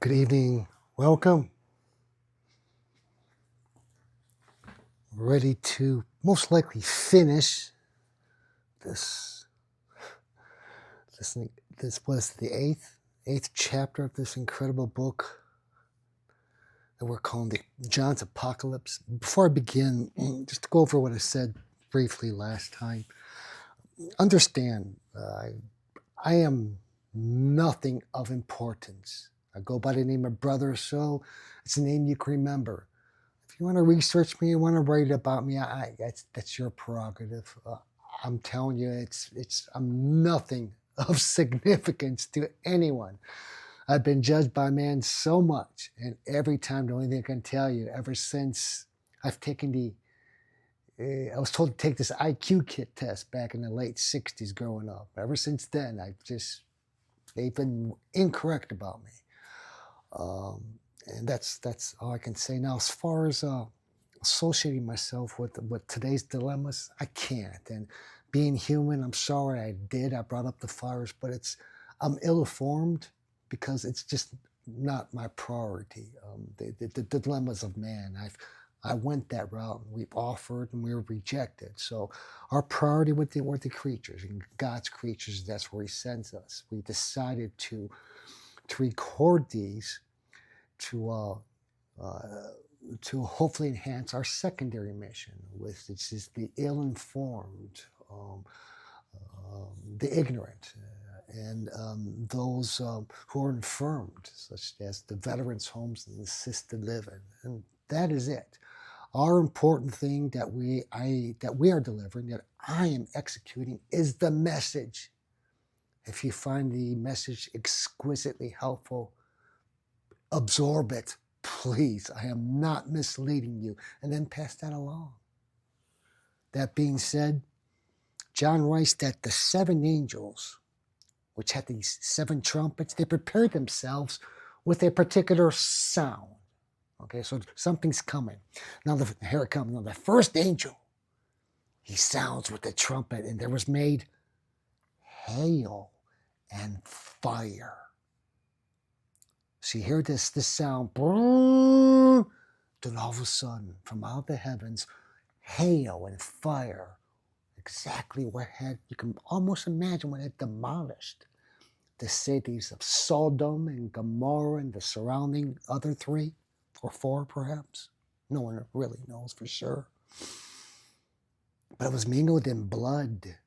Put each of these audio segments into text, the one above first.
Good evening. Welcome. Ready to most likely finish this. This this was the eighth chapter of this incredible book that we're calling the John's Apocalypse. Before I begin, just to go over what I said briefly last time. Understand, I am nothing of importance. I go by the name of Brother So. It's a name you can remember. If you want to research me, you want to write about me, that's your prerogative. I'm telling you, I'm nothing of significance to anyone. I've been judged by man so much, and every time the only thing I can tell you, ever since I've taken I was told to take this IQ kit test back in the late '60s growing up. Ever since then, they've been incorrect about me. And that's all I can say now. As far as associating myself with today's dilemmas, I can't. And being human, I'm sorry I brought up the fires, but I'm ill-informed because it's just not my priority. The dilemmas of man, I went that route, and we've offered and we were rejected. So our priority were the creatures, and God's creatures, that's where he sends us. We decided to record these to hopefully enhance our secondary mission, which is the ill-informed, the ignorant, and those who are infirmed, such as the veterans' homes and assisted living. And that is it. Our important thing that we are delivering, that I am executing, is the message. If you find the message exquisitely helpful, absorb it, please. I am not misleading you. And then pass that along. That being said, John writes that the seven angels, which had these seven trumpets, they prepared themselves with a particular sound. Okay, so something's coming. Now, here it comes. Now, the first angel, he sounds with the trumpet, and there was made hail and fire. So you hear this sound, then all of a sudden, from out the heavens, hail and fire, exactly what you can almost imagine what had demolished the cities of Sodom and Gomorrah and the surrounding other 3 or 4 perhaps. No one really knows for sure. But it was mingled in blood.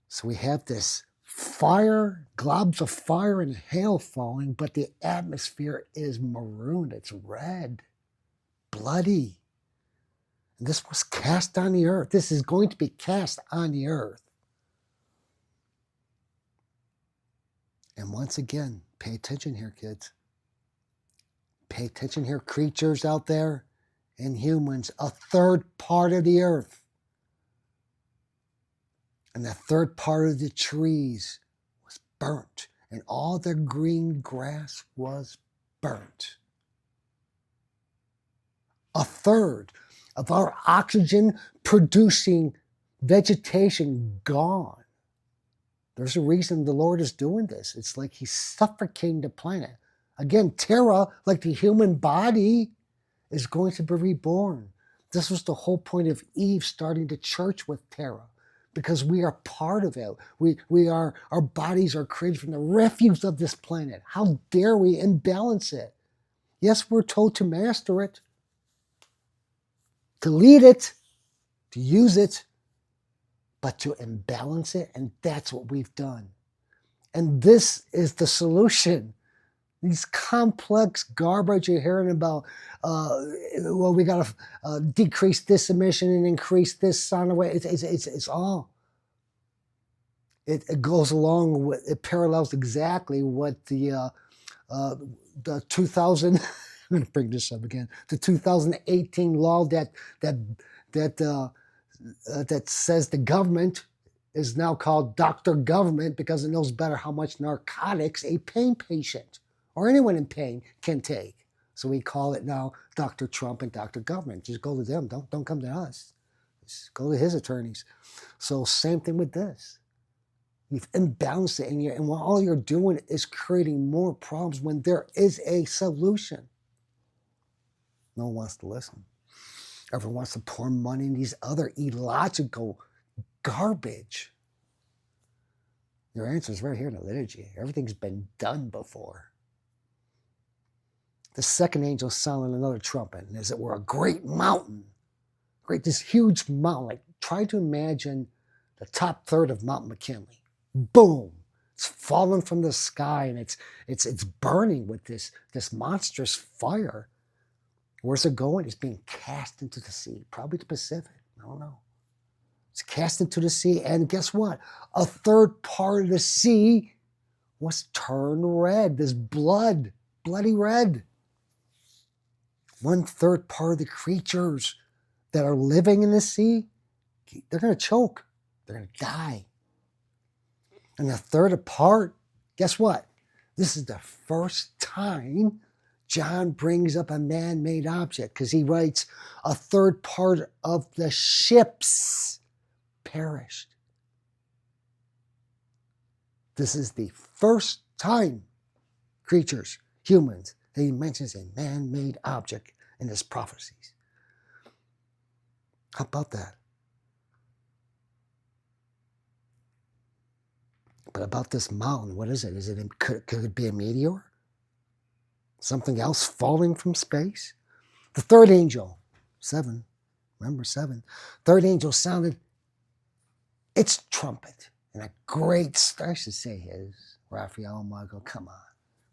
So we have this fire, globs of fire and hail falling, but the atmosphere is maroon. It's red, bloody. And this was cast on the earth. This is going to be cast on the earth. And once again, pay attention here, kids. Pay attention here, creatures out there and humans. A third part of the earth and the third part of the trees was burnt, and all the green grass was burnt. A third of our oxygen-producing vegetation gone. There's a reason the Lord is doing this. It's like he's suffocating the planet. Again, Terra, like the human body, is going to be reborn. This was the whole point of Eve starting the church with Terra, because we are part of it. Our bodies are created from the refuse of this planet. How dare we imbalance it? Yes, we're told to master it, to lead it, to use it, but to imbalance it, and that's what we've done. And this is the solution. These complex garbage you're hearing about, we got to decrease this emission and increase this sound away. It's all. It goes along with, it parallels exactly what the 2000, I'm going to bring this up again, the 2018 law that says the government is now called Dr. Government because it knows better how much narcotics a pain patient or anyone in pain can take. So we call it now Dr. Trump and Dr. Government. Just go to them. Don't come to us. Just go to his attorneys. So same thing with this. You've imbalanced it, and all you're doing is creating more problems when there is a solution. No one wants to listen. Everyone wants to pour money in these other illogical garbage. Your answer is right here in the liturgy. Everything's been done before. The second angel sounded another trumpet, and as it were a great mountain, this huge mountain. Like, try to imagine the top third of Mount McKinley. Boom! It's fallen from the sky, and it's burning with this monstrous fire. Where's it going? It's being cast into the sea, probably the Pacific. I don't know. It's cast into the sea, and guess what? A third part of the sea was turned red. This bloody red. 1/3 part of the creatures that are living in the sea, they're going to choke. They're going to die. And the third part, guess what? This is the first time John brings up a man-made object, because he writes, a third part of the ships perished. This is the first time creatures, humans, that he mentions a man-made object in his prophecies. How about that? But about this mountain, what is it? Could it be a meteor? Something else falling from space? The third angel, 7, remember 7, third angel sounded its trumpet. And a great, I should say his, Raphael, Michael, come on.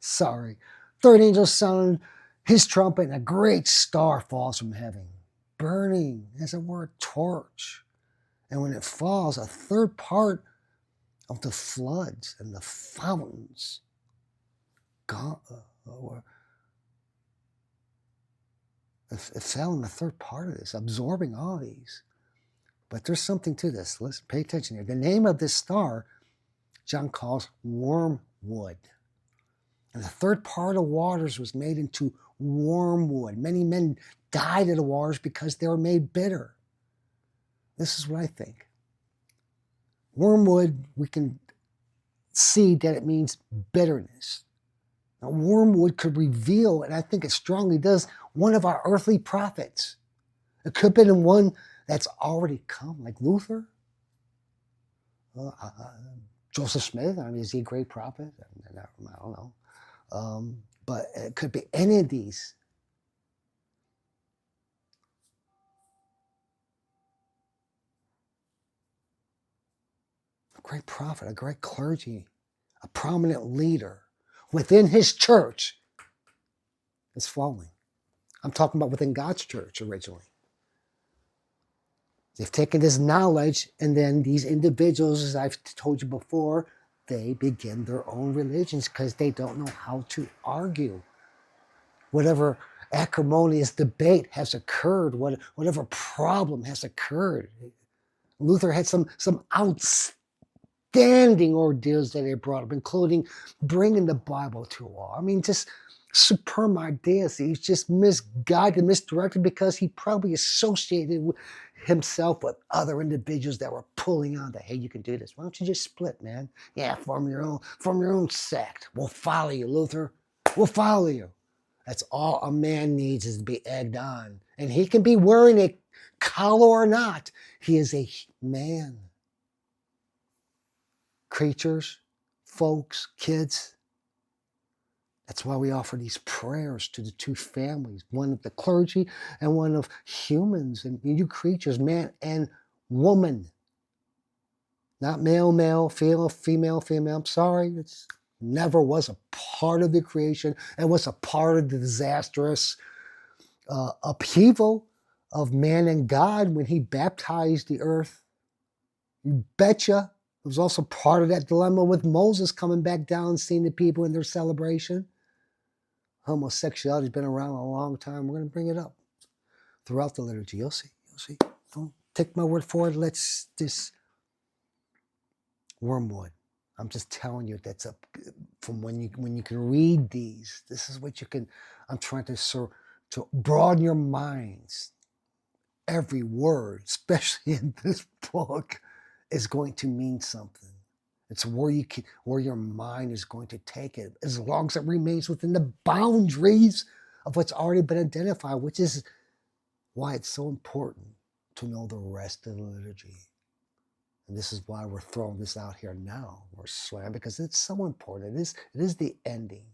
Sorry. Third angel sounded his trumpet, and a great star falls from heaven, burning, as it were, a torch. And when it falls, a third part of the floods and the fountains it fell in the third part of this, absorbing all these. But there's something to this. Listen, pay attention here. The name of this star, John calls wormwood. And the third part of waters was made into wormwood. Many men died of the waters because they were made bitter. This is what I think. Wormwood, we can see that it means bitterness. Now, wormwood could reveal, and I think it strongly does, one of our earthly prophets. It could have been one that's already come, like Luther, Joseph Smith. I mean, is he a great prophet? I don't know. But it could be any of these. A great prophet, a great clergy, a prominent leader within his church is falling. I'm talking about within God's church originally. They've taken this knowledge, and then these individuals, as I've told you before, they begin their own religions because they don't know how to argue. Whatever acrimonious debate has occurred, whatever problem has occurred. Luther had some outstanding ordeals that he brought up, including bringing the Bible to all. I mean, just superb ideas. He's just misguided, misdirected, because he probably associated himself with other individuals that were pulling on that, hey, you can do this. Why don't you just split, man? Yeah, form your own sect. We'll follow you, Luther. We'll follow you. That's all a man needs, is to be egged on. And he can be wearing a collar or not. He is a man. Creatures, folks, kids. That's why we offer these prayers to the two families, one of the clergy and one of humans and you creatures, man and woman. Not male, female. I'm sorry. It's never was a part of the creation and was a part of the disastrous upheaval of man and God when he baptized the earth. You betcha. It was also part of that dilemma with Moses coming back down and seeing the people in their celebration. Homosexuality has been around a long time. We're going to bring it up throughout the liturgy. You'll see. Don't take my word for it. Let's just wormwood. I'm just telling you, that's up from when you can read these. This is what you can. I'm trying to broaden your minds. Every word, especially in this book, is going to mean something. It's where your mind is going to take it, as long as it remains within the boundaries of what's already been identified, which is why it's so important to know the rest of the liturgy. And this is why we're throwing this out here now. We're slam because it's so important. It is the ending,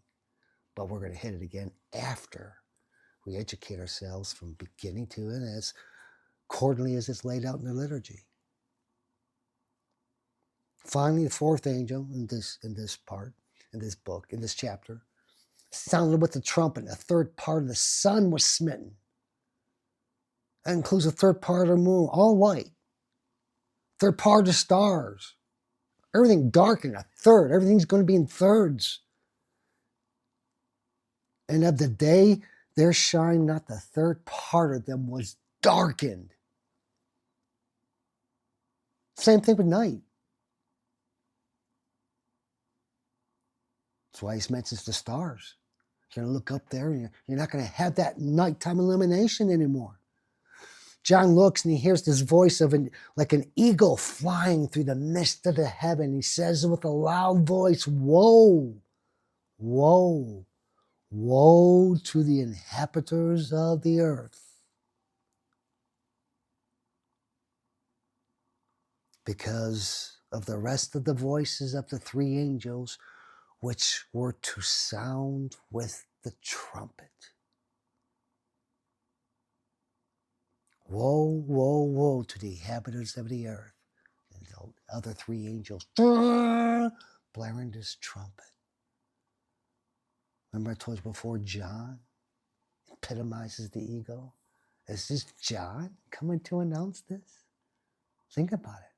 but we're going to hit it again after we educate ourselves from beginning to end as accordingly as it's laid out in the liturgy. Finally, the fourth angel in this part, in this book, in this chapter, sounded with the trumpet. A third part of the sun was smitten. That includes a third part of the moon, all light. Third part of the stars. Everything darkened, a third. Everything's going to be in thirds. And of the day, their shine, not the third part of them was darkened. Same thing with night. That's why he mentions the stars. You're going to look up there and you're not going to have that nighttime illumination anymore. John looks and he hears this voice of like an eagle flying through the mist of the heaven. He says with a loud voice, "Woe, woe, woe to the inhabiters of the earth, because of the rest of the voices of the three angels, which were to sound with the trumpet. Woe, woe, woe to the inhabitants of the earth." And the other three angels blaring this trumpet. Remember I told you before, John epitomizes the ego? Is this John coming to announce this? Think about it.